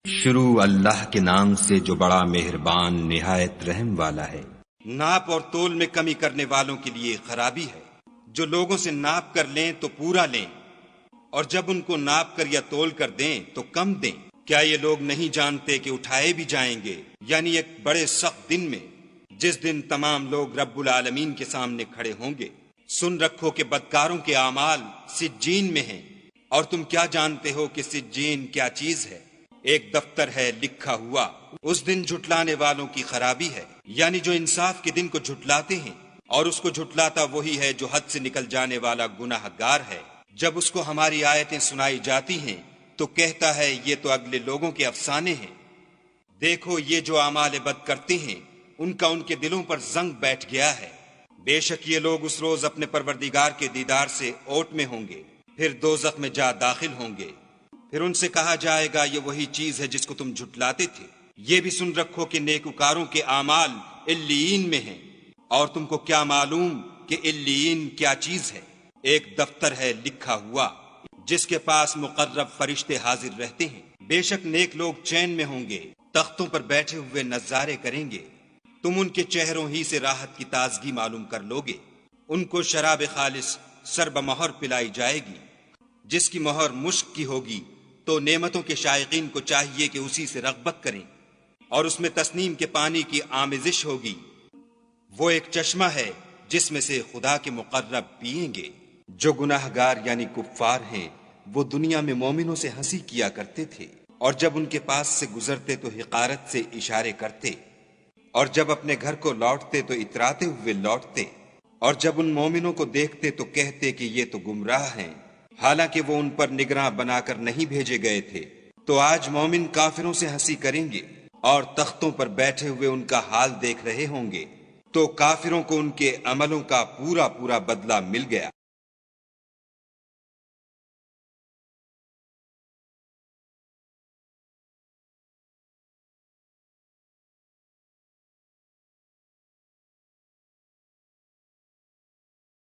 شروع اللہ کے نام سے جو بڑا مہربان نہایت رحم والا ہے۔ ناپ اور تول میں کمی کرنے والوں کے لیے خرابی ہے۔ جو لوگوں سے ناپ کر لیں تو پورا لیں، اور جب ان کو ناپ کر یا تول کر دیں تو کم دیں۔ کیا یہ لوگ نہیں جانتے کہ اٹھائے بھی جائیں گے، یعنی ایک بڑے سخت دن میں، جس دن تمام لوگ رب العالمین کے سامنے کھڑے ہوں گے۔ سن رکھو کہ بدکاروں کے اعمال سجین میں ہیں، اور تم کیا جانتے ہو کہ سجین کیا چیز ہے؟ ایک دفتر ہے لکھا ہوا۔ اس دن جھٹلانے والوں کی خرابی ہے، یعنی جو انصاف کے دن کو جھٹلاتے ہیں، اور اس کو جھٹلاتا وہی ہے جو حد سے نکل جانے والا گناہ گار ہے۔ جب اس کو ہماری آیتیں سنائی جاتی ہیں تو کہتا ہے یہ تو اگلے لوگوں کے افسانے ہیں۔ دیکھو یہ جو اعمال بد کرتے ہیں ان کا ان کے دلوں پر زنگ بیٹھ گیا ہے۔ بے شک یہ لوگ اس روز اپنے پروردگار کے دیدار سے اوٹ میں ہوں گے، پھر دوزخ میں جا داخل ہوں گے۔ پھر ان سے کہا جائے گا یہ وہی چیز ہے جس کو تم جھٹلاتے تھے۔ یہ بھی سن رکھو کہ نیکوکاروں کے اعمال علیین میں ہیں، اور تم کو کیا معلوم کہ علیین کیا چیز ہے؟ ایک دفتر ہے لکھا ہوا جس کے پاس مقرب فرشتے حاضر رہتے ہیں۔ بے شک نیک لوگ چین میں ہوں گے، تختوں پر بیٹھے ہوئے نظارے کریں گے۔ تم ان کے چہروں ہی سے راحت کی تازگی معلوم کر لوگے۔ ان کو شراب خالص سر بمہر پلائی جائے گی، جس کی مہر مشک کی ہوگی، تو نعمتوں کے شائقین کو چاہیے کہ اسی سے رغبت کریں، اور اس میں تسنیم کے پانی کی آمیزش ہوگی۔ وہ ایک چشمہ ہے جس میں سے خدا کے مقرب پئیں گے۔ جو گناہ گار یعنی کفار ہیں وہ دنیا میں مومنوں سے ہنسی کیا کرتے تھے، اور جب ان کے پاس سے گزرتے تو حقارت سے اشارے کرتے، اور جب اپنے گھر کو لوٹتے تو اتراتے ہوئے لوٹتے، اور جب ان مومنوں کو دیکھتے تو کہتے کہ یہ تو گمراہ ہیں، حالانکہ وہ ان پر نگراں بنا کر نہیں بھیجے گئے تھے۔ تو آج مومن کافروں سے ہنسی کریں گے، اور تختوں پر بیٹھے ہوئے ان کا حال دیکھ رہے ہوں گے، تو کافروں کو ان کے عملوں کا پورا پورا بدلہ مل گیا۔